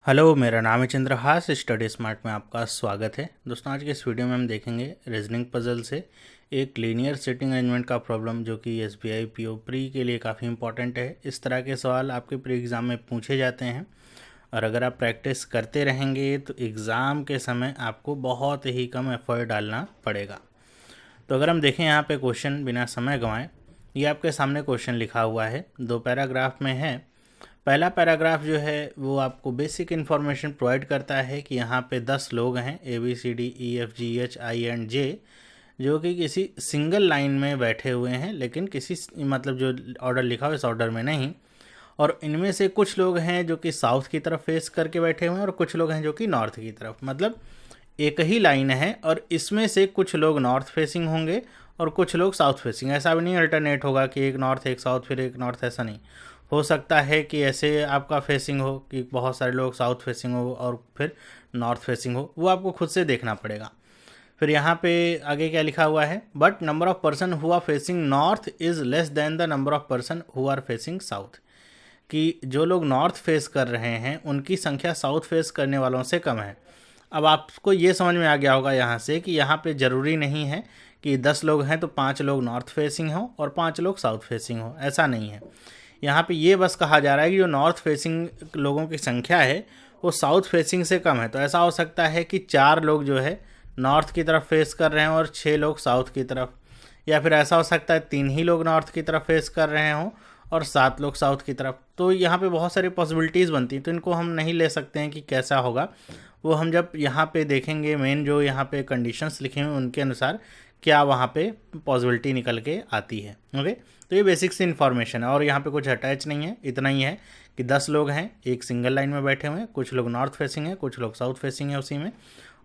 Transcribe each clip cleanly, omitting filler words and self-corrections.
Hello, मेरा नाम है चंद्रहास। स्टडी स्मार्ट में आपका स्वागत है। दोस्तों, आज के इस वीडियो में हम देखेंगे रीजनिंग पजल से एक लीनियर सेटिंग अरेंजमेंट का प्रॉब्लम, जो कि एसबीआई पीओ प्री के लिए काफ़ी इंपॉर्टेंट है। इस तरह के सवाल आपके प्री एग्ज़ाम में पूछे जाते हैं और अगर आप प्रैक्टिस करते रहेंगे तो एग्ज़ाम के समय आपको बहुत ही कम एफर्ट डालना पड़ेगा। तो अगर हम देखें यहाँ पे क्वेश्चन, बिना समय गंवाए, ये आपके सामने क्वेश्चन लिखा हुआ है, 2 पैराग्राफ में है। पहला पैराग्राफ जो है वो आपको बेसिक इन्फॉर्मेशन प्रोवाइड करता है कि यहाँ पे 10 लोग हैं, ABCDEFGHI एंड J, जो कि किसी सिंगल लाइन में बैठे हुए हैं, लेकिन किसी मतलब जो ऑर्डर लिखा हुआ इस ऑर्डर में नहीं। और इनमें से कुछ लोग हैं जो कि साउथ की तरफ फेस करके बैठे हुए हैं और कुछ लोग हैं जो कि नॉर्थ की तरफ। मतलब एक ही लाइन है और इसमें से कुछ लोग नॉर्थ फेसिंग होंगे और कुछ लोग साउथ फेसिंग। ऐसा भी नहीं अल्टरनेट होगा कि एक नॉर्थ एक साउथ फिर एक नॉर्थ, ऐसा नहीं हो सकता है कि ऐसे आपका फेसिंग हो कि बहुत सारे लोग साउथ फेसिंग हो और फिर नॉर्थ फेसिंग हो, वो आपको खुद से देखना पड़ेगा। फिर यहाँ पे आगे क्या लिखा हुआ है, but number of person who are facing north is less than the number of person who are facing south, कि जो लोग नॉर्थ फेस कर रहे हैं उनकी संख्या साउथ फेस करने वालों से कम है। अब आपको ये समझ में आ गया होगा यहाँ से कि यहाँ पे ज़रूरी नहीं है कि 10 लोग हैं तो 5 लोग नॉर्थ फेसिंग हों और 5 लोग साउथ फेसिंग हों, ऐसा नहीं है। यहाँ पे ये बस कहा जा रहा है कि जो नॉर्थ फेसिंग लोगों की संख्या है वो साउथ फेसिंग से कम है। तो ऐसा हो सकता है कि 4 लोग जो है नॉर्थ की तरफ फेस कर रहे हैं और 6 लोग साउथ की तरफ, या फिर ऐसा हो सकता है 3 ही लोग नॉर्थ की तरफ फेस कर रहे हों और 7 लोग साउथ की तरफ। तो यहाँ पे बहुत सारी पॉसिबिलिटीज़ बनती हैं, तो इनको हम नहीं ले सकते हैं कि कैसा होगा। वो हम जब यहाँ पे देखेंगे, मेन जो यहाँ पे कंडीशंस लिखे हुए उनके अनुसार क्या वहाँ पे पॉसिबिलिटी निकल के आती है। ओके, तो ये बेसिक सी इन्फॉर्मेशन है और यहाँ पे कुछ अटैच नहीं है। इतना ही है कि 10 लोग हैं, एक सिंगल लाइन में बैठे हुए हैं, कुछ लोग नॉर्थ फेसिंग हैं, कुछ लोग साउथ फेसिंग हैं उसी में।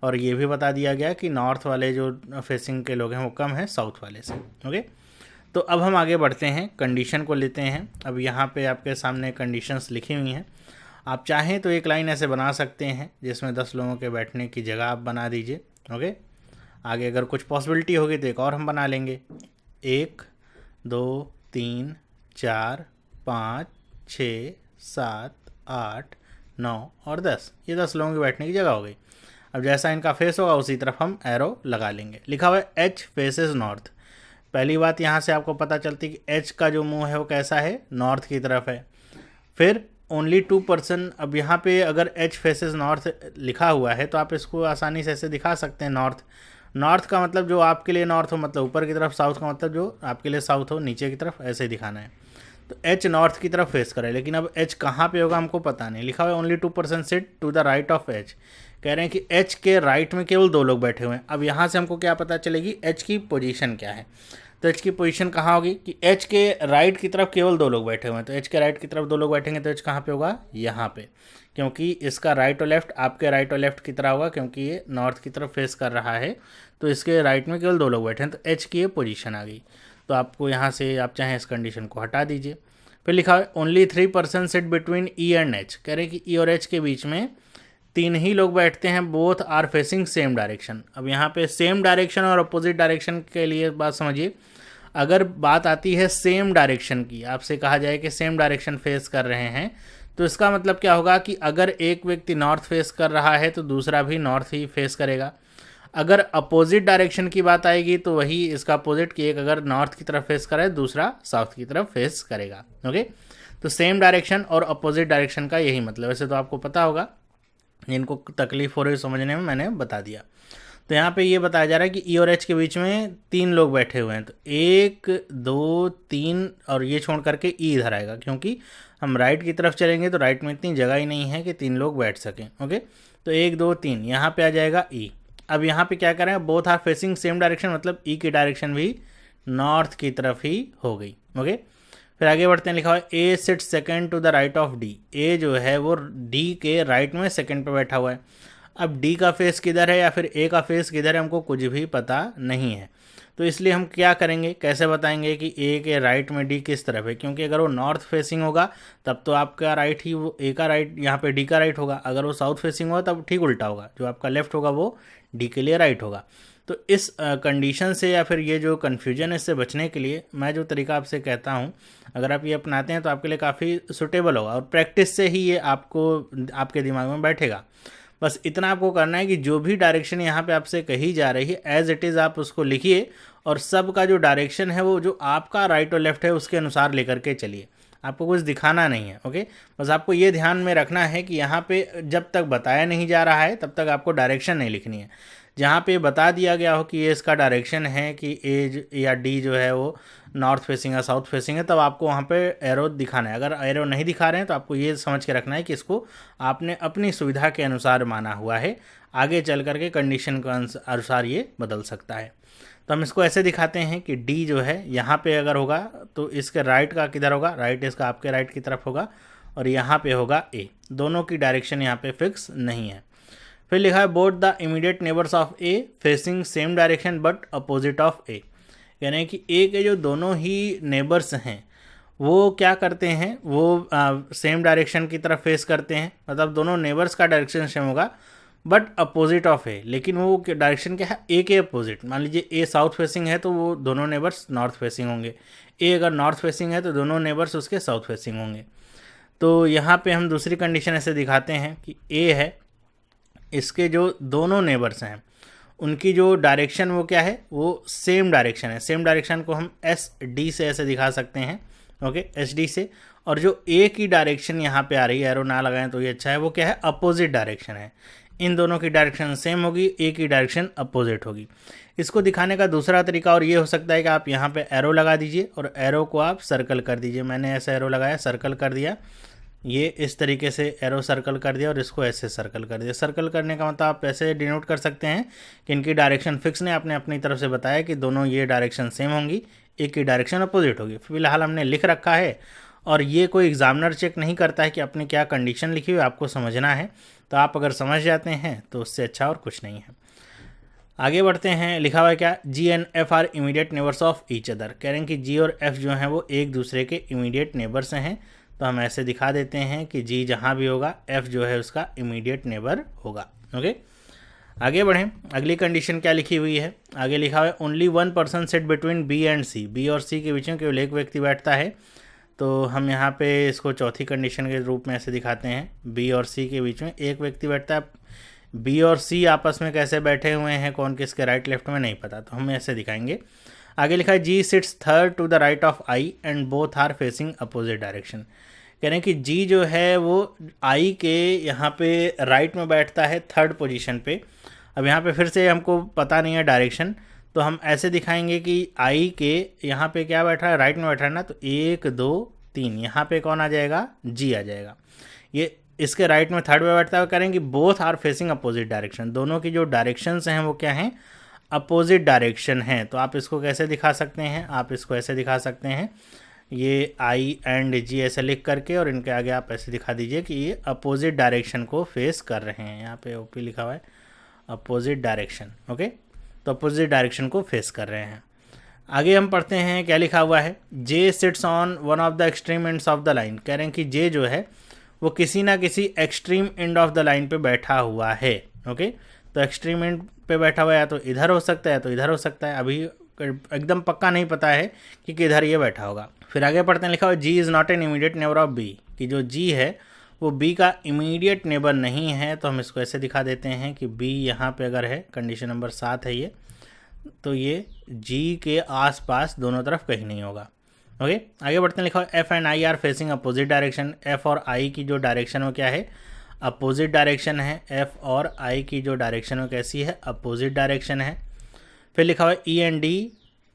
और ये भी बता दिया गया कि नॉर्थ वाले जो फेसिंग के लोग हैं वो कम है साउथ वाले से। ओके, तो अब हम आगे बढ़ते हैं, कंडीशन को लेते हैं। अब यहाँ पे आपके सामने कंडीशंस लिखी हुई हैं। आप चाहें तो एक लाइन ऐसे बना सकते हैं जिसमें 10 लोगों के बैठने की जगह आप बना दीजिए। ओके, आगे अगर कुछ पॉसिबिलिटी होगी तो एक और हम बना लेंगे। 1 2 3 4 5 6 7 8 9 और 10, ये 10 लोगों के बैठने की जगह हो गई। अब जैसा इनका फेस होगा उसी तरफ हम एरो लगा लेंगे। लिखा हुआ है एच फेसेस नॉर्थ। पहली बात यहाँ से आपको पता चलती है कि एच का जो मुंह है वो कैसा है, नॉर्थ की तरफ है। फिर ओनली 2%, अब यहाँ पे अगर एच फेसेस नॉर्थ लिखा हुआ है तो आप इसको आसानी से ऐसे दिखा सकते हैं। नॉर्थ, नॉर्थ का मतलब जो आपके लिए नॉर्थ हो मतलब ऊपर की तरफ, साउथ का मतलब जो आपके लिए साउथ हो नीचे की तरफ, ऐसे ही दिखाना है। तो एच नॉर्थ की तरफ फेस करे, लेकिन अब एच कहाँ पे होगा हमको पता नहीं। लिखा हुआ है only 2% sit to the right of H. कह रहे हैं कि एच के राइट में केवल 2 लोग बैठे हुए हैं। अब यहाँ से हमको क्या पता चलेगी, एच की पोजीशन क्या है। तो एच की पोजीशन कहाँ होगी कि एच के राइट की तरफ केवल 2 लोग बैठे हुए हैं। तो एच के राइट की तरफ 2 लोग बैठेंगे तो एच कहाँ पे होगा, यहाँ पे, क्योंकि इसका राइट और लेफ्ट आपके राइट और लेफ्ट की तरह होगा, क्योंकि ये नॉर्थ की तरफ फेस कर रहा है। तो इसके राइट में केवल 2 लोग बैठे हैं, तो एच की ये पोजीशन आ गई। तो आपको यहाँ से आप चाहें इस कंडीशन को हटा दीजिए। फिर लिखा है only 3% sit between E and H. कह रहे हैं कि ई और एच के बीच में 3 ही लोग बैठते हैं, both are facing same direction. अब यहाँ पे सेम डायरेक्शन और अपोजिट डायरेक्शन के लिए बात समझिए। अगर बात आती है सेम डायरेक्शन की, आपसे कहा जाए कि सेम डायरेक्शन फेस कर रहे हैं, तो इसका मतलब क्या होगा कि अगर एक व्यक्ति नॉर्थ फेस कर रहा है तो दूसरा भी नॉर्थ ही फेस करेगा। अगर अपोजिट डायरेक्शन की बात आएगी तो वही इसका अपोजिट, कि एक अगर नॉर्थ की तरफ फेस करे दूसरा साउथ की तरफ फेस करेगा। ओके, तो सेम डायरेक्शन और अपोजिट डायरेक्शन का यही मतलब। वैसे तो आपको पता होगा, जिनको तकलीफ हो रही समझने में मैंने बता दिया। तो यहाँ पे ये बताया जा रहा है कि ई और एच के बीच में 3 लोग बैठे हुए हैं। तो 1 2 3 और ये छोड़ करके ई इधर आएगा, क्योंकि हम राइट की तरफ चलेंगे तो राइट में इतनी जगह ही नहीं है कि 3 लोग बैठ सकें। ओके, तो 1 2 3 यहाँ पे आ जाएगा ई। अब यहाँ पे क्या करें, both are facing same direction, मतलब ई की डायरेक्शन भी नॉर्थ की तरफ ही हो गई। ओके, फिर आगे बढ़ते हैं। लिखा हुआ है A sit second to the right of D. A जो है वो डी के राइट में सेकेंड पे बैठा हुआ है। अब डी का फेस किधर है या फिर ए का फेस किधर है हमको कुछ भी पता नहीं है। तो इसलिए हम क्या करेंगे, कैसे बताएंगे कि ए के राइट में डी किस तरफ है, क्योंकि अगर वो नॉर्थ फेसिंग होगा तब तो आपका राइट ही वो ए का राइट, यहाँ पे डी का राइट होगा। अगर वो साउथ फेसिंग होगा तब ठीक उल्टा होगा, जो आपका लेफ्ट होगा वो डी के लिए राइट होगा। तो इस कंडीशन से या फिर ये जो कन्फ्यूजन है इससे बचने के लिए मैं जो तरीका आपसे कहता हूँ, अगर आप ये अपनाते हैं तो आपके लिए काफ़ी सुटेबल होगा और प्रैक्टिस से ही ये आपको आपके दिमाग में बैठेगा। बस इतना आपको करना है कि जो भी डायरेक्शन यहाँ पे आपसे कही जा रही है एज इट इज़ आप उसको लिखिए और सब का जो डायरेक्शन है वो जो आपका राइट और लेफ्ट है उसके अनुसार लेकर के चलिए। आपको कुछ दिखाना नहीं है, ओके। बस आपको ये ध्यान में रखना है कि यहाँ पे जब तक बताया नहीं जा रहा है तब तक आपको डायरेक्शन नहीं लिखनी है। जहाँ पे बता दिया गया हो कि ये इसका डायरेक्शन है कि ए या डी जो है वो नॉर्थ फेसिंग या साउथ फेसिंग है, तब आपको वहाँ पे एरो दिखाना है। अगर एरो नहीं दिखा रहे हैं तो आपको ये समझ के रखना है कि इसको आपने अपनी सुविधा के अनुसार माना हुआ है, आगे चल करके कंडीशन के अनुसार ये बदल सकता है। तो हम इसको ऐसे दिखाते हैं कि डी जो है यहाँ पे अगर होगा तो इसके राइट का किधर होगा, राइट इसका आपके राइट की तरफ होगा और यहाँ पे होगा ए। दोनों की डायरेक्शन यहाँ पे फिक्स नहीं है। फिर लिखा है both the immediate neighbours of A facing same direction but opposite of A, यानी कि ए के जो दोनों ही नेबर्स हैं वो क्या करते हैं, वो सेम डायरेक्शन की तरफ फेस करते हैं, मतलब दोनों नेबर्स का डायरेक्शन सेम होगा बट अपोजिट ऑफ ए। लेकिन वो डायरेक्शन क्या है, ए के अपोजिट। मान लीजिए ए साउथ फेसिंग है तो वो दोनों नेबर्स नॉर्थ फेसिंग होंगे, ए अगर नॉर्थ फेसिंग है तो दोनों नेबर्स उसके साउथ फेसिंग होंगे। तो यहाँ पे हम दूसरी कंडीशन ऐसे दिखाते हैं कि ए है, इसके जो दोनों नेबर्स हैं उनकी जो डायरेक्शन वो क्या है, वो सेम डायरेक्शन है। सेम डायरेक्शन को हम एस डी से ऐसे दिखा सकते हैं, ओके, एस डी से। और जो ए की डायरेक्शन यहाँ पे आ रही है, एरो ना लगाएं तो ये अच्छा है, वो क्या है, अपोजिट डायरेक्शन है। इन दोनों की डायरेक्शन सेम होगी, ए की डायरेक्शन अपोजिट होगी। इसको दिखाने का दूसरा तरीका और ये हो सकता है कि आप यहाँ पे एरो लगा दीजिए और एरो को आप सर्कल कर दीजिए। मैंने ऐसा एरो लगाया, सर्कल कर दिया, ये इस तरीके से एरो सर्कल कर दिया और इसको ऐसे सर्कल कर दिया। सर्कल करने का मतलब आप ऐसे डिनोट कर सकते हैं कि इनकी डायरेक्शन फिक्स नहीं, आपने अपनी तरफ से बताया कि दोनों ये डायरेक्शन सेम होंगी, एक की डायरेक्शन अपोजिट होगी। फिलहाल हमने लिख रखा है और ये कोई एग्जामिनर चेक नहीं करता है कि आपने क्या कंडीशन लिखी हुई, आपको समझना है। तो आप अगर समझ जाते हैं तो उससे अच्छा और कुछ नहीं है। आगे बढ़ते हैं, लिखा हुआ है क्या, G and F are immediate neighbours of each other. कह रहे हैं कि जी और एफ जो हैं वो एक दूसरे के इमीडिएट नेबर्स हैं। तो हम ऐसे दिखा देते हैं कि जी जहाँ भी होगा एफ जो है उसका इमीडिएट नेबर होगा, ओके। आगे बढ़ें, अगली कंडीशन क्या लिखी हुई है, आगे लिखा हुआ है only one person sit between B and C. B और सी के बीच में केवल एक व्यक्ति बैठता है। तो हम यहाँ पे इसको चौथी कंडीशन के रूप में ऐसे दिखाते हैं, बी और सी के बीच में एक व्यक्ति बैठता है। बी और सी आपस में कैसे बैठे हुए हैं, कौन किसके राइट लेफ्ट में नहीं पता, तो हम ऐसे दिखाएंगे। आगे लिखा है G sits third to the right of I and both are facing opposite direction. कह रहे हैं कि जी जो है वो आई के यहाँ पे राइट में बैठता है, थर्ड पोजीशन पे। अब यहाँ पे फिर से हमको पता नहीं है डायरेक्शन, तो हम ऐसे दिखाएंगे कि आई के यहाँ पे क्या बैठा है, राइट में बैठा है ना, तो 1 2 3 यहाँ पे कौन आ जाएगा, जी आ जाएगा। ये इसके राइट में थर्ड में बैठता है। करेंगे both are facing opposite direction, दोनों की जो डायरेक्शंस हैं वो क्या हैं, अपोजिट डायरेक्शन हैं। तो आप इसको कैसे दिखा सकते हैं, आप इसको ऐसे दिखा सकते हैं, ये आई एंड जी ऐसे लिख करके और इनके आगे आप ऐसे दिखा दीजिए कि ये अपोजिट डायरेक्शन को फेस कर रहे हैं। यहाँ पे ओपी लिखा हुआ है, अपोजिट डायरेक्शन, ओके। तो अपोजिट डायरेक्शन को फेस कर रहे हैं। आगे हम पढ़ते हैं क्या लिखा हुआ है, J sits on one of the extreme ends of the line. कह रहे हैं कि जे जो है वो किसी ना किसी extreme end of the line पे बैठा हुआ है, ओके। तो एक्सट्रीम एंड पे बैठा हुआ है तो इधर हो सकता है, तो इधर हो सकता है, अभी एकदम पक्का नहीं पता है कि किधर ये बैठा होगा। फिर आगे पढ़ते हैं, लिखा हुआ G is not an immediate neighbour of B, कि जो जी है वो बी का इमीडिएट नेबर नहीं है। तो हम इसको ऐसे दिखा देते हैं कि बी यहाँ पे अगर है, कंडीशन नंबर 7 है ये, तो ये जी के आसपास दोनों तरफ कहीं नहीं होगा, ओके। आगे बढ़ते हैं, लिखा हुआ F and I R facing opposite direction. F और आई की जो डायरेक्शन वो क्या है, अपोजिट डायरेक्शन है। एफ और आई की जो डायरेक्शन वो कैसी है, अपोजिट डायरेक्शन है। फिर लिखा हुआ है E and D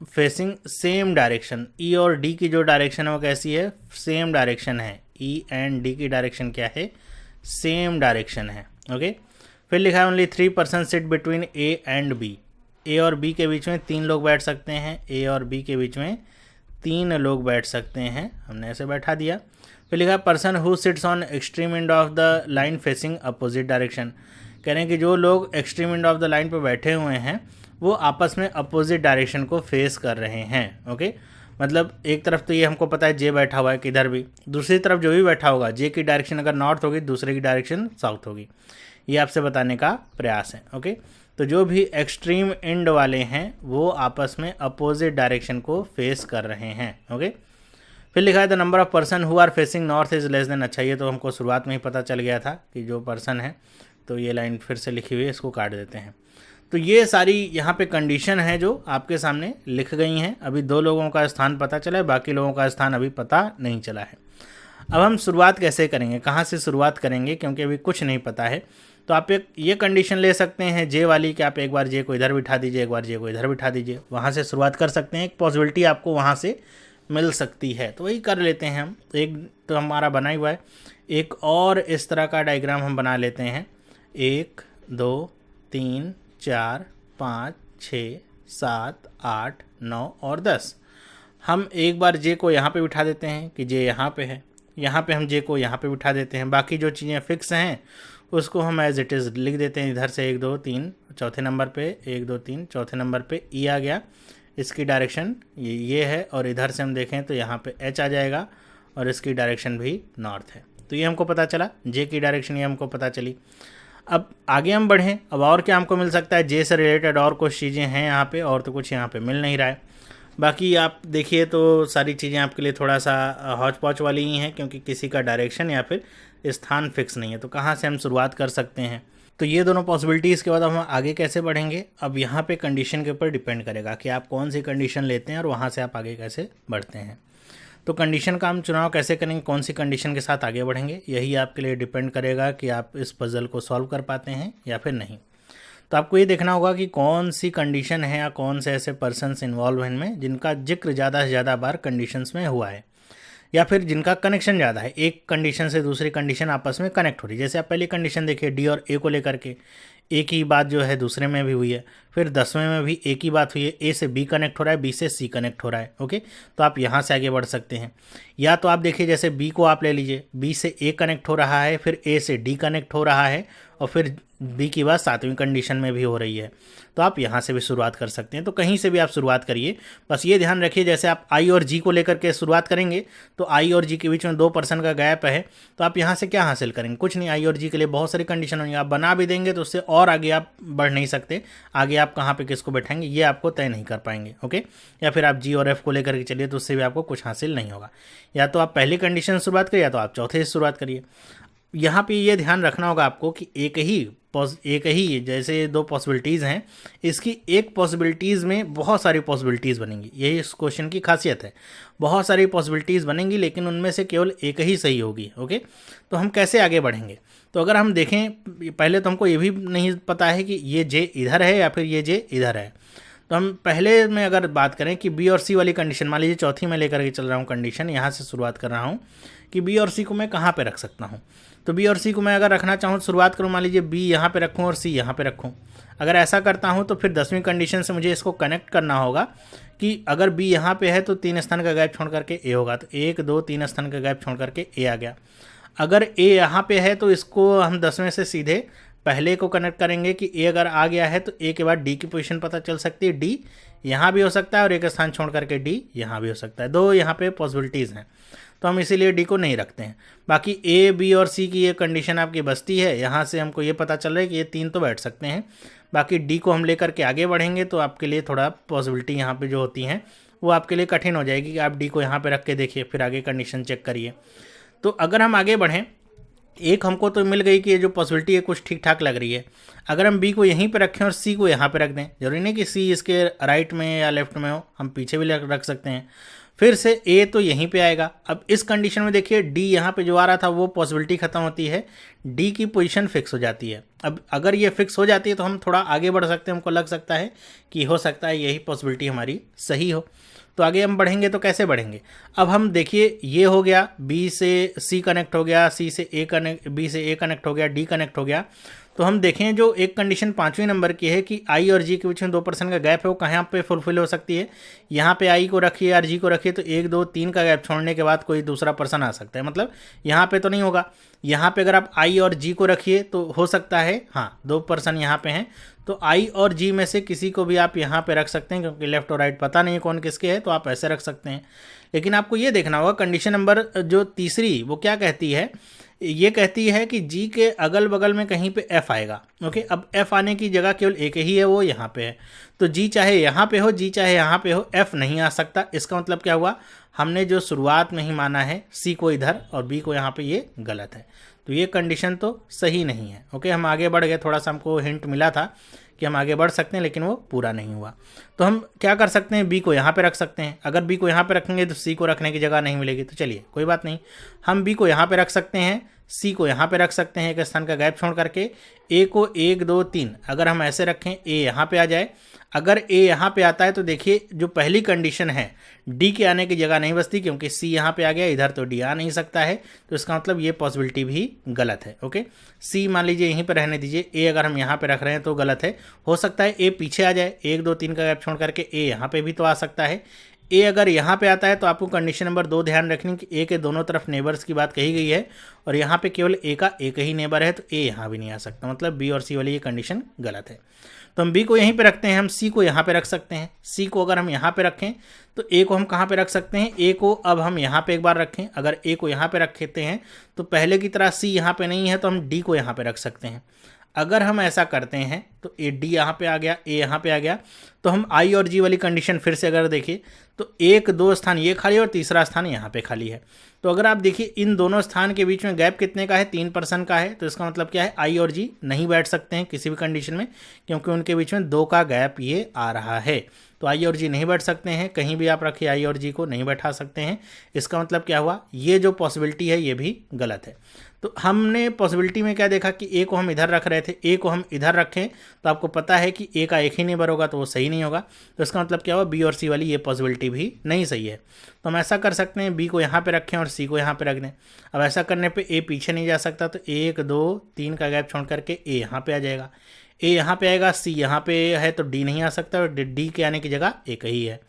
facing same direction. E और डी की जो डायरेक्शन है वो कैसी है, सेम डायरेक्शन है। ई एंड डी की डायरेक्शन क्या है, सेम डायरेक्शन है, ओके। फिर लिखा है only 3 person sit between A and B. A और बी के बीच में 3 लोग बैठ सकते हैं, ए और बी के बीच में 3 लोग बैठ सकते हैं, हमने ऐसे बैठा दिया। फिर लिखा है person who sits on extreme end of the line facing opposite direction. कह रहे हैं कि जो लोग extreme end of the line पर बैठे हुए हैं वो आपस में अपोजिट डायरेक्शन को फेस कर रहे हैं, ओके। मतलब एक तरफ तो ये हमको पता है जे बैठा हुआ है किधर भी, दूसरी तरफ जो भी बैठा होगा जे की डायरेक्शन अगर नॉर्थ होगी दूसरे की डायरेक्शन साउथ होगी। ये आपसे बताने का प्रयास है। ओके, तो जो भी एक्सट्रीम एंड वाले हैं वो आपस में अपोजिट डायरेक्शन को फेस कर रहे हैं। ओके, फिर लिखा है the number of person who are facing north is less than. अच्छा, ये तो हमको शुरुआत में ही पता चल गया था कि जो पर्सन है, तो ये लाइन फिर से लिखी हुई है, इसको काट देते हैं। तो ये सारी यहाँ पे कंडीशन है जो आपके सामने लिख गई हैं। अभी 2 लोगों का स्थान पता चला है, बाकी लोगों का स्थान अभी पता नहीं चला है। अब हम शुरुआत कैसे करेंगे, कहाँ से शुरुआत करेंगे, क्योंकि अभी कुछ नहीं पता है। तो आप एक ये कंडीशन ले सकते हैं जे वाली कि आप एक बार जे को इधर बिठा दीजिए, एक बार जे को इधर बिठा दीजिए, वहाँ से शुरुआत कर सकते हैं। एक पॉसिबिलिटी आपको वहाँ से मिल सकती है, तो वही कर लेते हैं हम। एक तो हमारा बना ही हुआ है, एक और इस तरह का डायग्राम हम बना लेते हैं। 1 2 3 4 5 6 7 8 9 और 10। हम एक बार जे को यहाँ पे बिठा देते हैं कि जे यहाँ पे है, यहाँ पे हम जे को यहाँ पे बिठा देते हैं। बाकी जो चीज़ें फिक्स हैं उसको हम एज इट इज़ लिख देते हैं। इधर से 1 2 3 चौथे नंबर पे 1 2 3 चौथे नंबर पे ई आ गया, इसकी डायरेक्शन ये है, और इधर से हम देखें तो यहाँ पे एच आ जाएगा और इसकी डायरेक्शन भी नॉर्थ है। तो ये हमको पता चला, जे की डायरेक्शन ये हमको पता चली। अब आगे हम बढ़ें, अब और क्या हमको मिल सकता है। जे से रिलेटेड और कुछ चीज़ें हैं यहाँ पे, और तो कुछ यहाँ पे मिल नहीं रहा है। बाकी आप देखिए तो सारी चीज़ें आपके लिए थोड़ा सा हौच पौच वाली ही हैं, क्योंकि किसी का डायरेक्शन या फिर स्थान फिक्स नहीं है। तो कहाँ से हम शुरुआत कर सकते हैं, तो ये दोनों पॉसिबिलिटीज़ के बाद हम आगे कैसे बढ़ेंगे, अब यहाँ पे कंडीशन के ऊपर डिपेंड करेगा कि आप कौन सी कंडीशन लेते हैं और वहाँ से आप आगे कैसे बढ़ते हैं। तो कंडीशन का हम चुनाव कैसे करेंगे, कौन सी कंडीशन के साथ आगे बढ़ेंगे, यही आपके लिए डिपेंड करेगा कि आप इस पजल को सॉल्व कर पाते हैं या फिर नहीं। तो आपको ये देखना होगा कि कौन सी कंडीशन है या कौन से ऐसे पर्सन्स इन्वॉल्व हैं इनमें जिनका जिक्र ज़्यादा से ज़्यादा बार कंडीशंस में हुआ है, या फिर जिनका कनेक्शन ज़्यादा है, एक कंडीशन से दूसरी कंडीशन आपस में कनेक्ट हो रही है। जैसे आप पहली कंडीशन देखिए डी और ए को लेकर के, एक ही बात जो है दूसरे में भी हुई है। फिर 10वें में भी एक ही बात हुई है, ए से बी कनेक्ट हो रहा है, बी से सी कनेक्ट हो रहा है। ओके, तो आप यहाँ से आगे बढ़ सकते हैं। या तो आप देखिए जैसे बी को आप ले लीजिए, बी से ए कनेक्ट हो रहा है, फिर ए से डी कनेक्ट हो रहा है, और फिर बी की बात 7वीं कंडीशन में भी हो रही है। तो आप यहाँ से भी शुरुआत कर सकते हैं। तो कहीं से भी आप शुरुआत करिए, बस ये ध्यान रखिए जैसे आप आई और जी को लेकर के शुरुआत करेंगे तो आई और जी के बीच में 2% का गैप है, तो आप यहाँ से क्या हासिल करेंगे, कुछ नहीं। आई और जी के लिए बहुत सारी कंडीशन होंगी, आप बना भी देंगे तो उससे और आगे आप बढ़ नहीं सकते। आगे आप कहाँ पे किसको बैठाएंगे ये आपको तय नहीं कर पाएंगे। ओके, या फिर आप जी और एफ को लेकर के चलिए तो उससे भी आपको कुछ हासिल नहीं होगा। या तो आप पहली कंडीशन से शुरुआत करिए या तो आप चौथे से शुरुआत करिए। यहाँ पे ये ध्यान रखना होगा आपको कि एक ही जैसे 2 पॉसिबिलिटीज़ हैं, इसकी एक पॉसिबिलिटीज़ में बहुत सारी पॉसिबिलिटीज़ बनेंगी। यही इस क्वेश्चन की खासियत है, बहुत सारी पॉसिबिलिटीज़ बनेंगी लेकिन उनमें से केवल एक ही सही होगी। ओके, तो हम कैसे आगे बढ़ेंगे, तो अगर हम देखें पहले तो हमको ये भी नहीं पता है कि ये जे इधर है या फिर ये जे इधर है। तो हम पहले में अगर बात करें कि बी और सी वाली कंडीशन, मान लीजिए चौथी में लेकर के चल रहा हूँ कंडीशन, यहाँ से शुरुआत कर रहा हूँ कि बी और सी को मैं कहाँ पे रख सकता हूँ। तो बी और सी को मैं अगर रखना चाहूँ तो शुरुआत करूँ, मान लीजिए बी यहाँ पे रखूँ और सी यहाँ पे रखूँ। अगर ऐसा करता हूँ तो फिर 10वीं कंडीशन से मुझे इसको कनेक्ट करना होगा कि अगर बी यहाँ पे है तो 3 स्थान का गैप छोड़ करके ए होगा, तो 1 2 3 स्थान का गैप छोड़ करके ए आ गया। अगर ए यहाँ पे है तो इसको हम 10वें से सीधे पहले को कनेक्ट करेंगे कि ए अगर आ गया है तो ए के बाद डी की पोजीशन पता चल सकती है, डी यहाँ भी हो सकता है और एक स्थान छोड़ करके डी यहाँ भी हो सकता है। 2 यहाँ पे पॉसिबिलिटीज़ हैं, तो हम इसीलिए डी को नहीं रखते हैं। बाकी ए बी और सी की ये कंडीशन आपकी बचती है, यहाँ से हमको ये पता चल रहा है कि ये 3 तो बैठ सकते हैं। बाकी डी को हम लेकर के आगे बढ़ेंगे तो आपके लिए थोड़ा पॉसिबिलिटी यहाँ पे जो होती हैं वो आपके लिए कठिन हो जाएगी कि आप डी को यहाँ पे रख के देखिए फिर आगे कंडीशन चेक करिए। तो अगर हम आगे बढ़ें, एक हमको तो मिल गई कि ये जो पॉसिबिलिटी है कुछ ठीक ठाक लग रही है। अगर हम बी को यहीं पे रखें और सी को यहाँ पे रख दें, जरूरी नहीं कि सी इसके राइट में या लेफ्ट में हो, हम पीछे भी रख सकते हैं। फिर से ए तो यहीं पे आएगा। अब इस कंडीशन में देखिए डी यहाँ पे जो आ रहा था वो पॉसिबिलिटी खत्म होती है, डी की पोजीशन फिक्स हो जाती है। अब अगर ये फिक्स हो जाती है तो हम थोड़ा आगे बढ़ सकते हैं, हमको लग सकता है कि हो सकता है यही पॉसिबिलिटी हमारी सही हो। तो आगे हम बढ़ेंगे तो कैसे बढ़ेंगे, अब हम देखिए ये हो गया बी से सी कनेक्ट हो गया, सी से ए कनेक्ट, बी से ए कनेक्ट हो गया, डी कनेक्ट हो गया। तो हम देखें जो एक कंडीशन 5वें नंबर की है कि आई और जी के बीच में 2% का गैप है, वो कहाँ पे फुलफिल हो सकती है। यहाँ पे आई को रखिए और जी को रखिए तो 1 2 3 का गैप छोड़ने के बाद कोई दूसरा पर्सन आ सकता है, मतलब यहाँ पे तो नहीं होगा। यहाँ पे अगर आप आई और जी को रखिए तो हो सकता है, हाँ 2 पर्सन यहाँ पे हैं, तो आई और जी में से किसी को भी आप यहाँ पे रख सकते हैं, क्योंकि लेफ्ट और राइट पता नहीं है कौन किसके है, तो आप ऐसे रख सकते हैं। लेकिन आपको ये देखना होगा कंडीशन नंबर जो तीसरी वो क्या कहती है, ये कहती है कि जी के अगल बगल में कहीं पे एफ आएगा। ओके, अब एफ आने की जगह केवल एक ही है, वो यहाँ पे है, तो जी चाहे यहाँ पे हो, जी चाहे यहाँ पे हो, एफ नहीं आ सकता। इसका मतलब क्या हुआ, हमने जो शुरुआत में ही माना है सी को इधर और बी को यहाँ पे, ये गलत है। तो ये कंडीशन तो सही नहीं है। ओके, हम आगे बढ़ गए, थोड़ा सा हमको हिंट मिला था कि हम आगे बढ़ सकते हैं, लेकिन वो पूरा नहीं हुआ। तो हम क्या कर सकते हैं, बी को यहाँ पे रख सकते हैं। अगर बी को यहाँ पे रखेंगे तो सी को रखने की जगह नहीं मिलेगी, तो चलिए कोई बात नहीं, हम बी को यहाँ पे रख सकते हैं, सी को यहाँ पे रख सकते हैं, एक स्थान का गैप छोड़ करके। ए को 1 2 3 अगर हम ऐसे रखें, ए यहाँ पे आ जाए। अगर ए यहाँ पे आता है तो देखिए जो पहली कंडीशन है डी के आने की जगह नहीं बचती, क्योंकि सी यहाँ पे आ गया, इधर तो डी आ नहीं सकता है, तो इसका मतलब ये पॉसिबिलिटी भी गलत है। ओके, सी मान लीजिए यहीं पे रहने दीजिए, ए अगर हम यहाँ पे रख रहे हैं तो गलत है। हो सकता है ए पीछे आ जाए, 1 2 3 का गैप छोड़ करके ए यहाँ पे भी तो आ सकता है। ए अगर यहाँ पे आता है तो आपको कंडीशन नंबर 2 ध्यान रखनी कि ए के दोनों तरफ नेबर्स की बात कही गई है, और यहाँ पे केवल ए का एक ही नेबर है, तो ए यहाँ भी नहीं आ सकता, मतलब बी और सी वाली ये कंडीशन गलत है। तो हम बी को यहीं पे रखते हैं, हम सी को यहाँ पे रख सकते हैं। सी को अगर हम यहाँ पे रखें तो ए को हम कहाँ पे रख सकते हैं, ए को अब हम यहाँ पे एक बार रखें। अगर ए को यहाँ पे रखते हैं तो पहले की तरह सी यहाँ पे नहीं है, तो हम डी को यहाँ पे रख सकते हैं। अगर हम ऐसा करते हैं तो ए डी यहाँ पे आ गया, ए यहाँ पे आ गया, तो हम आई और जी वाली कंडीशन फिर से अगर देखिए तो 1 2 स्थान ये खाली है और तीसरा स्थान यहाँ पे खाली है। तो अगर आप देखिए इन दोनों स्थान के बीच में गैप कितने का है, 3% का है, तो इसका मतलब क्या है, आई और जी नहीं बैठ सकते हैं किसी भी कंडीशन में, क्योंकि उनके बीच में 2 का गैप ये आ रहा है। तो आई और जी नहीं बैठ सकते हैं, कहीं भी आप रखिए आई और जी को नहीं बैठा सकते हैं। इसका मतलब क्या हुआ, ये जो पॉसिबिलिटी है ये भी गलत है। तो हमने पॉसिबिलिटी में क्या देखा कि ए को हम इधर रख रहे थे, ए को हम इधर रखें तो आपको पता है कि ए का एक ही नेबर होगा, तो वो सही नहीं होगा। तो इसका मतलब क्या हुआ, बी और सी वाली ये पॉसिबिलिटी भी नहीं सही है। तो हम ऐसा कर सकते हैं, बी को यहाँ पे रखें और सी को यहाँ पे रख दें। अब ऐसा करने पे ए पीछे नहीं जा सकता, तो 1 2 3 का गैप छोड़ करके ए यहाँ पे आ जाएगा, ए यहाँ पे आएगा, सी यहाँ पे है तो डी नहीं आ सकता, और डी के आने की जगह एक ही है।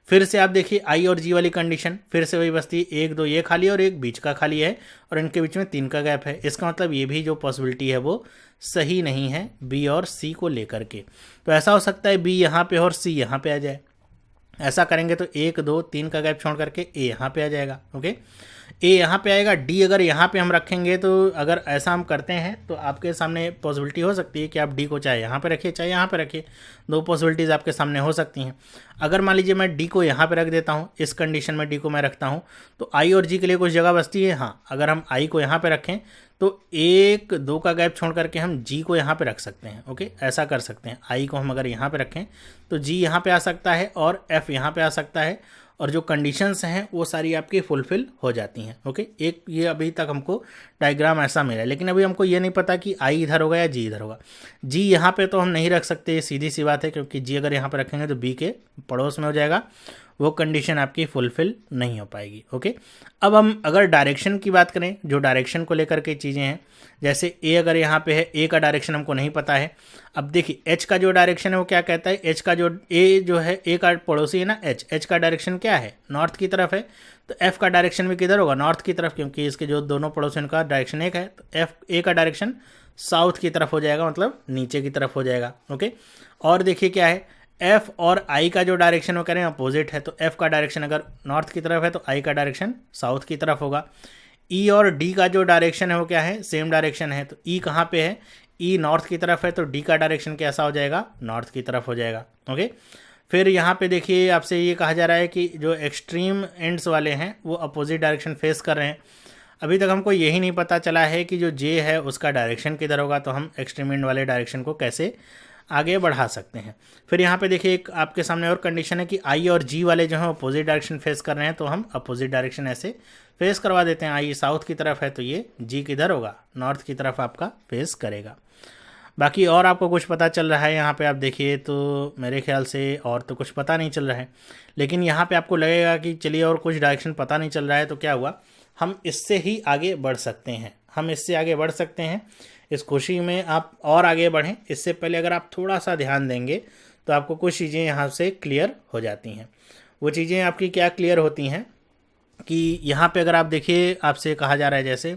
फिर से आप देखिए आई और जी वाली कंडीशन फिर से वही बचती है, 1 2 ये खाली है और एक बीच का खाली है, और इनके बीच में 3 का गैप है। इसका मतलब ये भी जो पॉसिबिलिटी है वो सही नहीं है बी और सी को लेकर के। तो ऐसा हो सकता है बी यहाँ पे और सी यहाँ पे आ जाए। ऐसा करेंगे तो 1 2 3 का गैप छोड़ करके ए यहाँ पे आ जाएगा। ओके, ए यहाँ पे आएगा, डी अगर यहाँ पे हम रखेंगे तो अगर ऐसा हम करते हैं तो आपके सामने पॉसिबिलिटी हो सकती है कि आप डी को चाहे यहाँ पे रखिए चाहे यहाँ पे रखिए, 2 पॉसिबिलिटीज़ आपके सामने हो सकती हैं। अगर मान लीजिए मैं डी को यहाँ पे रख देता हूँ, इस कंडीशन में डी को मैं रखता हूँ, तो आई और जी के लिए कुछ जगह बचती है। हाँ, अगर हम आई को यहाँ पे रखें तो 1 2 का गैप छोड़ करके हम जी को यहाँ पे रख सकते हैं। ओके, ऐसा कर सकते हैं, आई को हम अगर यहाँ पे रखें तो जी यहाँ पे आ सकता है और एफ यहाँ पे आ सकता है, और जो कंडीशंस हैं वो सारी आपकी फुलफिल हो जाती हैं। ओके, एक ये अभी तक हमको डायग्राम ऐसा मिला है, लेकिन अभी हमको ये नहीं पता कि आई इधर होगा या जी इधर होगा। जी यहाँ पे तो हम नहीं रख सकते, सीधी सी बात है, क्योंकि जी अगर यहाँ पे रखेंगे तो बी के पड़ोस में हो जाएगा, वो कंडीशन आपकी फुलफिल नहीं हो पाएगी। ओके, अब हम अगर डायरेक्शन की बात करें, जो डायरेक्शन को लेकर के चीज़ें हैं, जैसे ए अगर यहाँ पे है, ए का डायरेक्शन हमको नहीं पता है। अब देखिए एच का जो डायरेक्शन है वो क्या कहता है, एच का जो ए जो है, ए का पड़ोसी है ना एच, एच का डायरेक्शन क्या है, नॉर्थ की तरफ है, तो एफ का डायरेक्शन भी किधर होगा, नॉर्थ की तरफ, क्योंकि इसके जो दोनों पड़ोसियों का डायरेक्शन एक है। तो एफ ए का डायरेक्शन साउथ की तरफ हो जाएगा, मतलब नीचे की तरफ हो जाएगा। ओके, और देखिए क्या है, एफ और आई का जो डायरेक्शन वो कह रहे हैं अपोजिट है, तो एफ का डायरेक्शन अगर नॉर्थ की तरफ है तो आई का डायरेक्शन साउथ की तरफ होगा। ई और डी का जो डायरेक्शन है वो क्या है, सेम डायरेक्शन है, तो ई कहाँ पे है, ई नॉर्थ की तरफ है, तो डी का डायरेक्शन कैसा हो जाएगा, नॉर्थ की तरफ हो जाएगा। ओके, फिर यहाँ पे देखिए आपसे ये कहा जा रहा है कि जो एक्सट्रीम एंड्स वाले हैं वो अपोजिट डायरेक्शन फेस कर रहे हैं। अभी तक हमको यही नहीं पता चला है कि जो जे है उसका डायरेक्शन किधर होगा, तो हम एक्सट्रीम एंड वाले डायरेक्शन को कैसे आगे बढ़ा सकते हैं। फिर यहाँ पे देखिए एक आपके सामने और कंडीशन है कि आई और जी वाले जो हैं अपोजिट डायरेक्शन फेस कर रहे हैं, तो हम अपोजिट डायरेक्शन ऐसे फेस करवा देते हैं। आई साउथ की तरफ है तो ये जी किधर होगा, नॉर्थ की तरफ आपका फेस करेगा। बाकी और आपको कुछ पता चल रहा है यहाँ पे आप देखिए तो मेरे ख्याल से और तो कुछ पता नहीं चल रहा है, लेकिन यहाँ पे आपको लगेगा कि चलिए और कुछ डायरेक्शन पता नहीं चल रहा है, तो क्या हुआ, हम इससे ही आगे बढ़ सकते हैं, हम इससे आगे बढ़ सकते हैं। इस खुशी में आप और आगे बढ़ें, इससे पहले अगर आप थोड़ा सा ध्यान देंगे तो आपको कुछ चीज़ें यहाँ से क्लियर हो जाती हैं। वो चीज़ें आपकी क्या क्लियर होती हैं कि यहाँ पे अगर आप देखिए, आपसे कहा जा रहा है जैसे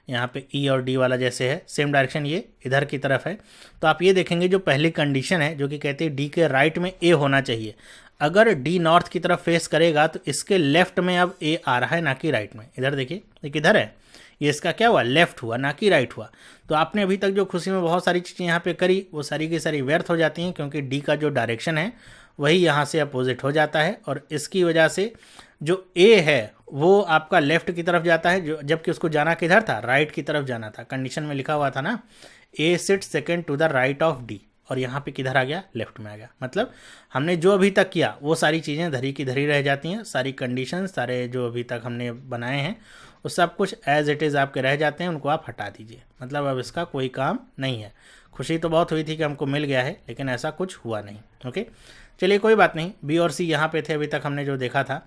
यहाँ पे ई और डी वाला जैसे है, सेम डायरेक्शन ये इधर की तरफ है। तो आप ये देखेंगे जो पहली कंडीशन है जो कि कहती है डी के राइट में ए होना चाहिए, अगर डी नॉर्थ की तरफ फेस करेगा तो इसके लेफ्ट में अब ए आ रहा है, ना कि राइट में। इधर देखिए, ये किधर है, ये इसका क्या हुआ, लेफ्ट हुआ, ना कि राइट हुआ। तो आपने अभी तक जो खुशी में बहुत सारी चीज़ें यहाँ पे करी वो सारी की सारी व्यर्थ हो जाती हैं, क्योंकि डी का जो डायरेक्शन है वही यहाँ से अपोजिट हो जाता है, और इसकी वजह से जो ए है वो आपका लेफ्ट की तरफ जाता है, जो जबकि उसको जाना किधर था, राइट की तरफ जाना था। कंडीशन में लिखा हुआ था ना, A sit second to the right of D, और यहाँ पे किधर आ गया, लेफ्ट में आ गया। मतलब हमने जो अभी तक किया वो सारी चीज़ें धरी की धरी रह जाती हैं, सारी कंडीशन, सारे जो अभी तक हमने बनाए हैं वो सब कुछ एज इट इज़ आपके रह जाते हैं, उनको आप हटा दीजिए। मतलब अब इसका कोई काम नहीं है। खुशी तो बहुत हुई थी कि हमको मिल गया है, लेकिन ऐसा कुछ हुआ नहीं। ओके, चलिए कोई बात नहीं। बी और सी यहाँ पे थे, अभी तक हमने जो देखा था,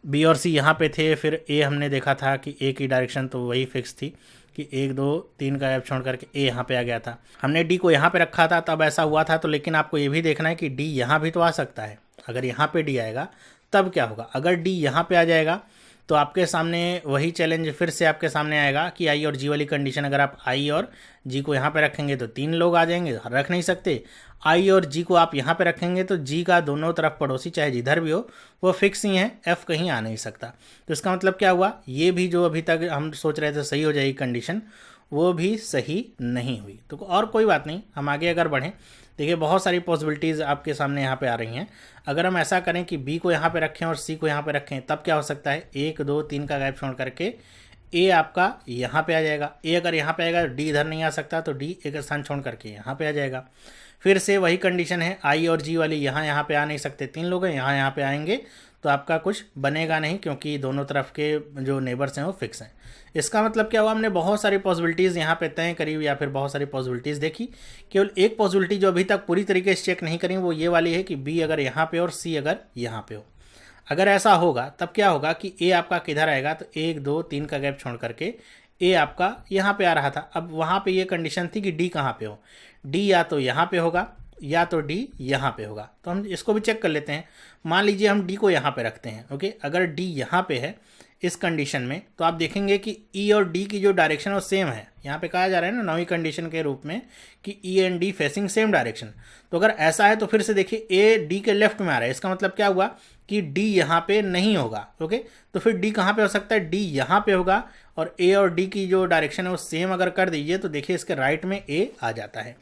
बी और सी यहाँ पे थे। फिर ए हमने देखा था कि ए की डायरेक्शन तो वही फिक्स थी कि 1 2 3 का गैप छोड़ करके ए यहाँ पे आ गया था। हमने डी को यहाँ पे रखा था तब ऐसा हुआ था। तो लेकिन आपको ये भी देखना है कि डी यहाँ भी तो आ सकता है। अगर यहाँ पे डी आएगा तब क्या होगा, अगर डी यहाँ पे आ जाएगा तो आपके सामने वही चैलेंज फिर से आपके सामने आएगा कि आई और जी वाली कंडीशन, अगर आप आई और जी को यहाँ पे रखेंगे तो 3 लोग आ जाएंगे, रख नहीं सकते। आई और जी को आप यहाँ पे रखेंगे तो जी का दोनों तरफ पड़ोसी चाहे जिधर भी हो वो फिक्स ही है, एफ कहीं आ नहीं सकता। तो इसका मतलब क्या हुआ, ये भी जो अभी तक हम सोच रहे थे सही हो जाएगी कंडीशन, वो भी सही नहीं हुई। तो और कोई बात नहीं, हम आगे अगर बढ़ें, देखिए बहुत सारी पॉसिबिलिटीज़ आपके सामने यहाँ पे आ रही हैं। अगर हम ऐसा करें कि बी को यहाँ पे रखें और सी को यहाँ पे रखें, तब क्या हो सकता है, 1 2 3 का गैप छोड़ करके ए आपका यहाँ पे आ जाएगा। ए अगर यहाँ पे आएगा, डी इधर नहीं आ सकता, तो डी एक स्थान छोड़ करके यहाँ पे आ जाएगा। फिर से वही कंडीशन है, आई और जी वाली यहाँ पे आ नहीं सकते, 3 लोग हैं, यहाँ पे आएंगे तो आपका कुछ बनेगा नहीं, क्योंकि दोनों तरफ के जो नेबर्स हैं वो फिक्स हैं। इसका मतलब क्या हुआ, हमने बहुत सारी पॉसिबिलिटीज़ यहाँ पे तय करी, या फिर बहुत सारी पॉसिबिलिटीज़ देखी। केवल एक पॉसिबिलिटी जो अभी तक पूरी तरीके से चेक नहीं करी वो ये वाली है कि बी अगर यहाँ पे और सी अगर यहाँ पे हो। अगर ऐसा होगा तब क्या होगा कि ए आपका किधर आएगा, तो 1 2 3 का गैप छोड़ करके ए आपका यहाँ पे आ रहा था। अब वहाँ पे ये कंडीशन थी कि डी कहाँ पे हो, डी या तो यहाँ पे होगा या तो डी यहाँ पे होगा। तो हम इसको भी चेक कर लेते हैं। मान लीजिए हम डी को यहाँ पे रखते हैं। ओके, अगर डी यहाँ पे है इस कंडीशन में, तो आप देखेंगे कि ई और डी की जो डायरेक्शन है वो सेम है। यहाँ पे कहा जा रहा है ना नौवीं कंडीशन के रूप में कि ई and D facing same direction. तो अगर ऐसा है तो फिर से देखिए ए डी के लेफ्ट में आ रहा है, इसका मतलब क्या हुआ कि डी यहाँ पे नहीं होगा। ओके, तो फिर डी कहाँ पे हो सकता है, डी यहाँ पे होगा, और ए और डी की जो डायरेक्शन है वो सेम अगर कर दीजिए तो देखिए इसके राइट में ए आ जाता है।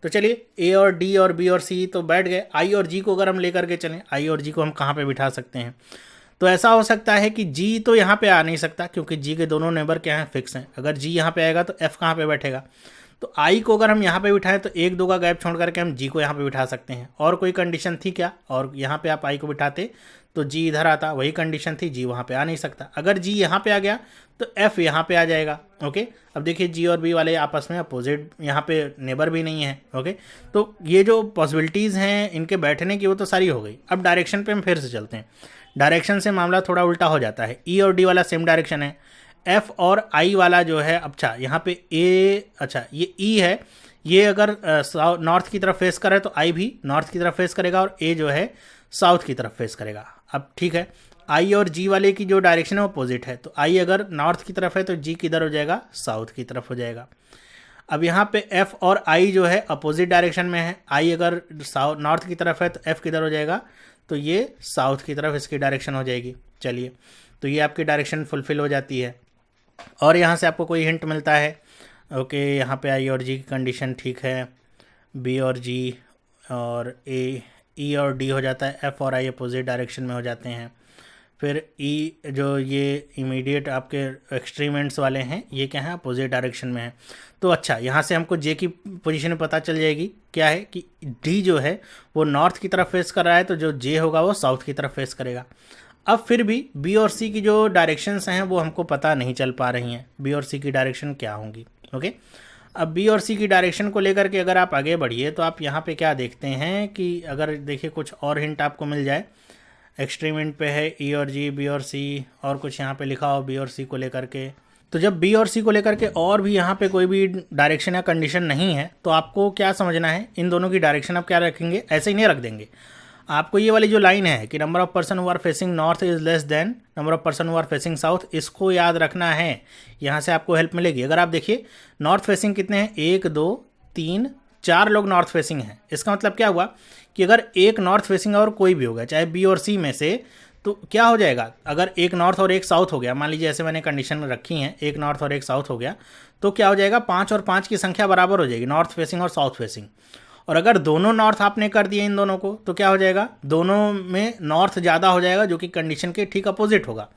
तो चलिए ए और डी और बी और सी तो बैठ गए। आई और जी को अगर हम लेकर के चलें, आई और जी को हम कहाँ पे बिठा सकते हैं, तो ऐसा हो सकता है कि जी तो यहाँ पे आ नहीं सकता, क्योंकि जी के दोनों नेबर क्या हैं, फिक्स हैं। अगर जी यहाँ पे आएगा तो एफ कहाँ पे बैठेगा। तो आई को अगर हम यहाँ पे बिठाएं तो 1 2 का गैप छोड़ करके हम जी को यहाँ पे बिठा सकते हैं। और कोई कंडीशन थी क्या, और यहाँ पे आप आई को बिठाते तो जी इधर आता, वही कंडीशन थी, जी वहाँ पे आ नहीं सकता। अगर जी यहाँ पे आ गया तो एफ यहाँ पे आ जाएगा। ओके, अब देखिए जी और बी वाले आपस में अपोजिट, यहाँ पे नेबर भी नहीं है। ओके, तो ये जो पॉसिबिलिटीज़ हैं इनके बैठने की वो तो सारी हो गई। अब डायरेक्शन पे हम फिर से चलते हैं। डायरेक्शन से मामला थोड़ा उल्टा हो जाता है। ई और डी वाला सेम डायरेक्शन है, एफ और आई वाला जो है, अच्छा यहाँ पे ए, अच्छा ये ई है, ये अगर नॉर्थ की तरफ फेस करे तो आई भी नॉर्थ की तरफ फेस करेगा, और ए जो है साउथ की तरफ फेस करेगा। अब ठीक है, आई और जी वाले की जो डायरेक्शन है वो अपोजिट है, तो आई अगर नॉर्थ की तरफ है तो जी किधर हो जाएगा, साउथ की तरफ हो जाएगा। अब यहाँ पे एफ और आई जो है अपोजिट डायरेक्शन में है, आई अगर नॉर्थ की तरफ है तो एफ किधर हो जाएगा, तो ये साउथ की तरफ इसकी डायरेक्शन हो जाएगी। चलिए, तो ये आपकी डायरेक्शन फुलफिल हो जाती है। और यहाँ से आपको कोई हिंट मिलता है, ओके यहाँ पे आई और जी की कंडीशन ठीक है, बी और जी और ए, ई और डी हो जाता है, एफ और आई अपोजिट डायरेक्शन में हो जाते हैं। फिर ई जो ये इमीडिएट आपके एक्सट्रीमेंट्स वाले हैं ये क्या है, अपोजिट डायरेक्शन में है। तो अच्छा, यहाँ से हमको जे की पोजीशन पता चल जाएगी, क्या है कि डी जो है वो नॉर्थ की तरफ फेस कर रहा है, तो जो जे होगा वो साउथ की तरफ फेस करेगा। अब फिर भी बी और सी की जो डायरेक्शंस हैं वो हमको पता नहीं चल पा रही हैं, बी और सी की डायरेक्शन क्या होंगी। ओके, अब बी और सी की डायरेक्शन को लेकर के अगर आप आगे बढ़िए तो आप यहाँ पे क्या देखते हैं कि अगर देखिए कुछ और हिंट आपको मिल जाए, एक्सट्रीम हिंट पे है ई और जी, बी और सी, और कुछ यहाँ पे लिखा हो बी और सी को लेकर के। तो जब बी और सी को लेकर के और भी यहाँ पे कोई भी डायरेक्शन या कंडीशन नहीं है तो आपको क्या समझना है, इन दोनों की डायरेक्शन आप क्या रखेंगे, ऐसे ही नहीं रख देंगे। आपको ये वाली जो लाइन है कि number of person who are facing north is less than number of person who are facing south, इसको याद रखना है, यहाँ से आपको हेल्प मिलेगी। अगर आप देखिए नॉर्थ फेसिंग कितने हैं, 1 2 3 4 लोग नॉर्थ फेसिंग हैं। इसका मतलब क्या हुआ कि अगर एक नॉर्थ फेसिंग और कोई भी होगा, चाहे बी और सी में से, तो क्या हो जाएगा, अगर एक नॉर्थ और एक साउथ हो गया, मान लीजिए ऐसे मैंने कंडीशन रखी है, एक नॉर्थ और एक साउथ हो गया, तो क्या हो जाएगा, 5 और 5 की संख्या बराबर हो जाएगी, नॉर्थ फेसिंग और साउथ फेसिंग। और अगर दोनों नॉर्थ आपने कर दिए इन दोनों को, तो क्या हो जाएगा, दोनों में नॉर्थ ज़्यादा हो जाएगा, जो कि कंडीशन के ठीक अपोजिट होगा।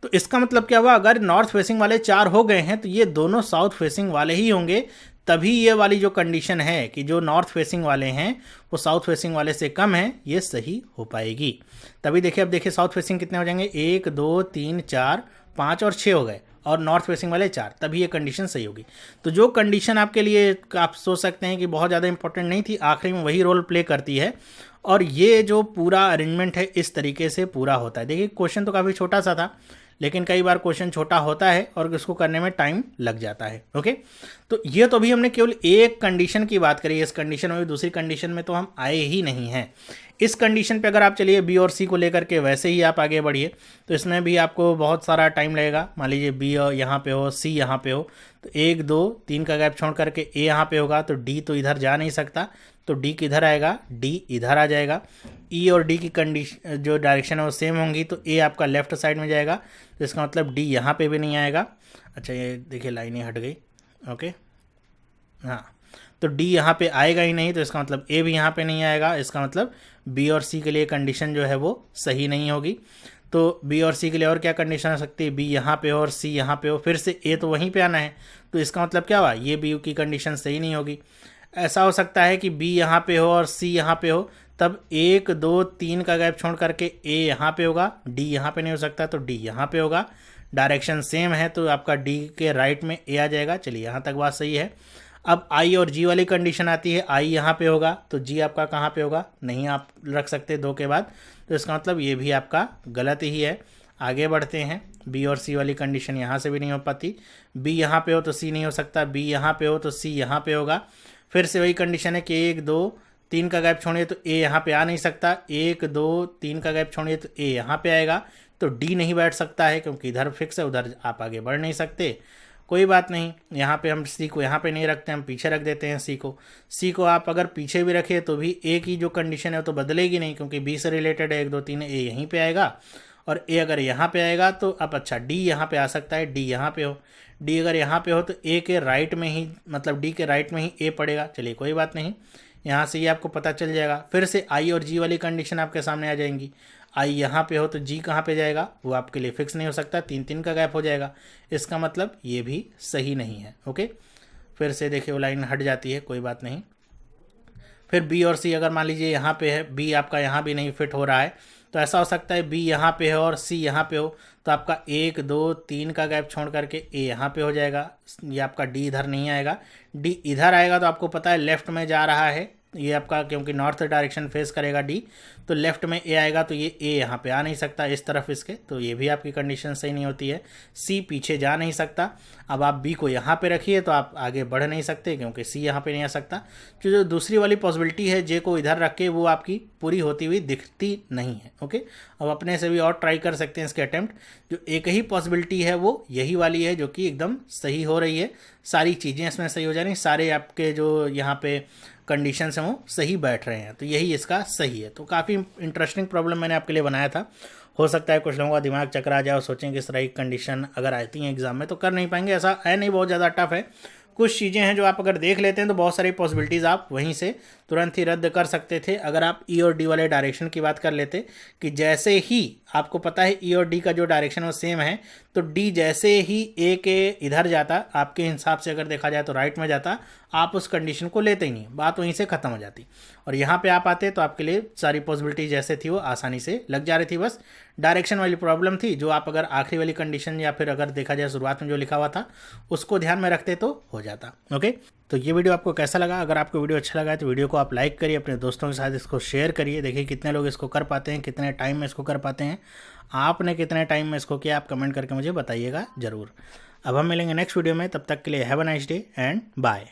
तो इसका मतलब क्या हुआ, अगर नॉर्थ फेसिंग वाले 4 हो गए हैं तो ये दोनों साउथ फेसिंग वाले ही होंगे, तभी ये वाली जो कंडीशन है कि जो नॉर्थ फेसिंग वाले हैं वो साउथ फेसिंग वाले से कम है, ये सही हो पाएगी। तभी देखिए, अब देखिए साउथ फेसिंग कितने हो जाएंगे, 1 2 3 4 5 और 6 हो गए, और नॉर्थ फेसिंग वाले 4, तभी ये कंडीशन सही होगी। तो जो कंडीशन आपके लिए आप सोच सकते हैं कि बहुत ज़्यादा इंपॉर्टेंट नहीं थी, आखिरी में वही रोल प्ले करती है, और ये जो पूरा अरेंजमेंट है इस तरीके से पूरा होता है। देखिए क्वेश्चन तो काफ़ी छोटा सा था, लेकिन कई बार क्वेश्चन छोटा होता है और इसको करने में टाइम लग जाता है। ओके, तो ये तो अभी हमने केवल एक कंडीशन की बात करी, इस कंडीशन में भी, दूसरी कंडीशन में तो हम आए ही नहीं हैं। इस कंडीशन पे अगर आप चलिए बी और सी को लेकर के वैसे ही आप आगे बढ़िए, तो इसमें भी आपको बहुत सारा टाइम लगेगा। मान लीजिए बी यहाँ पे हो, सी यहाँ पे हो, तो 1 2 3 का गैप छोड़ करके ए यहाँ पे होगा, तो डी तो इधर जा नहीं सकता, तो डी किधर आएगा, डी इधर आ जाएगा। ई और डी की कंडीशन जो डायरेक्शन है वो सेम होंगी, तो ए आपका लेफ्ट साइड में जाएगा, तो इसका मतलब डी यहाँ पे भी नहीं आएगा। अच्छा ये देखिए लाइन ही हट गई। ओके, हाँ, तो डी यहाँ पे आएगा ही नहीं, तो इसका मतलब ए भी यहाँ पे नहीं आएगा, इसका मतलब बी और सी के लिए कंडीशन जो है वो सही नहीं होगी। तो बी और सी के लिए और क्या कंडीशन हो सकती है, बी यहाँ पे हो और सी यहाँ पे हो, फिर से ए तो वहीं पे आना है, तो इसका मतलब क्या हुआ, ये बी की कंडीशन सही नहीं होगी। ऐसा हो सकता है कि बी यहाँ पे हो और सी यहाँ पे हो, तब 1 2 3 का गैप छोड़ करके ए यहाँ पे होगा, डी यहाँ पे नहीं हो सकता, तो डी यहाँ पे होगा। डायरेक्शन सेम है तो आपका डी के राइट में ए आ जाएगा। चलिए यहाँ तक बात सही है। अब आई और जी वाली कंडीशन आती है, आई यहाँ पे होगा तो जी आपका कहाँ पे होगा, नहीं आप रख सकते 2 के बाद, तो इसका मतलब ये भी आपका गलत ही है। आगे बढ़ते हैं, बी और सी वाली कंडीशन यहाँ से भी नहीं हो पाती, बी यहाँ पे हो तो सी नहीं हो सकता, बी यहाँ पे हो तो सी यहाँ पे होगा। फिर से वही कंडीशन है कि 1 2 3 का गैप छोड़िए तो ए यहाँ पे आ नहीं सकता, 1 2 3 का गैप छोड़िए तो ए यहाँ पे आएगा, तो डी नहीं बैठ सकता है क्योंकि इधर फिक्स है, उधर आप आगे बढ़ नहीं सकते। कोई बात नहीं, यहाँ पे हम सी को यहाँ पे नहीं रखते, हम पीछे रख देते हैं सी को। सी को आप अगर पीछे भी रखें तो भी ए की जो कंडीशन है वो तो बदलेगी नहीं, क्योंकि बी से रिलेटेड है 1 2 3, ए यहीं पे आएगा, और ए अगर यहाँ पे आएगा तो अब अच्छा डी यहाँ पे आ सकता है, डी यहाँ पे हो, डी अगर यहाँ पे हो तो ए के राइट में ही, मतलब डी के राइट में ही ए पड़ेगा। चलिए कोई बात नहीं, यहाँ से ये आपको पता चल जाएगा। फिर से आई और जी वाली कंडीशन आपके सामने आ जाएंगी, आई यहाँ पे हो तो जी कहाँ पे जाएगा, वो आपके लिए फिक्स नहीं हो सकता, 3 3 का गैप हो जाएगा, इसका मतलब ये भी सही नहीं है। ओके, फिर से देखिए वो लाइन हट जाती है, कोई बात नहीं। फिर बी और सी अगर मान लीजिए यहाँ पे है, बी आपका यहाँ भी नहीं फिट हो रहा है, तो ऐसा हो सकता है बी यहाँ पे है और सी यहाँ पे हो, तो आपका 1 2 3 का गैप छोड़ करके ए यहाँ पे हो जाएगा, ये आपका डी इधर नहीं आएगा, डी इधर आएगा तो आपको पता है लेफ्ट में जा रहा है ये आपका, क्योंकि नॉर्थ डायरेक्शन फेस करेगा डी, तो लेफ्ट में ए आएगा, तो ये ए यहाँ पे आ नहीं सकता इस तरफ इसके, तो ये भी आपकी कंडीशन सही नहीं होती है। सी पीछे जा नहीं सकता, अब आप बी को यहाँ पे रखिए तो आप आगे बढ़ नहीं सकते क्योंकि सी यहाँ पे नहीं आ सकता। जो दूसरी वाली पॉसिबिलिटी है जे को इधर रख के, वो आपकी पूरी होती हुई दिखती नहीं है। ओके, अब अपने से भी और ट्राई कर सकते हैं इसके अटेम्प्ट। जो एक ही पॉसिबिलिटी है वो यही वाली है जो कि एकदम सही हो रही है, सारी चीज़ें इसमें सही हो जा रही, सारे आपके जो यहाँ पे कंडीशंस हैं वो सही बैठ रहे हैं, तो यही इसका सही है। तो काफ़ी इंटरेस्टिंग प्रॉब्लम मैंने आपके लिए बनाया था। हो सकता है कुछ लोगों का दिमाग चकरा जाए और सोचें कि इस तरह की कंडीशन अगर आती हैं एग्जाम में तो कर नहीं पाएंगे, ऐसा है नहीं, बहुत ज़्यादा टफ है। कुछ चीज़ें हैं जो आप अगर देख लेते हैं तो बहुत सारी पॉसिबिलिटीज़ आप वहीं से तुरंत ही रद्द कर सकते थे। अगर आप ई और डी वाले डायरेक्शन की बात कर लेते कि जैसे ही आपको पता है ई और डी का जो डायरेक्शन वो सेम है, तो डी जैसे ही ए के इधर जाता, आपके हिसाब से अगर देखा जाए तो राइट में जाता, आप उस कंडीशन को लेते ही नहीं, बात वहीं से ख़त्म हो जाती। और यहाँ पे आप आते तो आपके लिए सारी पॉसिबिलिटी जैसे थी वो आसानी से लग जा रही थी, बस डायरेक्शन वाली प्रॉब्लम थी जो आप अगर आखिरी वाली कंडीशन या फिर अगर देखा जाए शुरुआत में जो लिखा हुआ था उसको ध्यान में रखते तो हो जाता। ओके, तो ये वीडियो आपको कैसा लगा? अगर आपको वीडियो अच्छा लगा है तो वीडियो को आप लाइक करिए, अपने दोस्तों के साथ इसको शेयर करिए। देखिए कितने लोग इसको कर पाते हैं, कितने टाइम में इसको कर पाते हैं, आपने कितने टाइम में इसको किया, आप कमेंट करके मुझे बताइएगा ज़रूर। अब हम मिलेंगे नेक्स्ट वीडियो में, तब तक के लिए have a nice day and bye.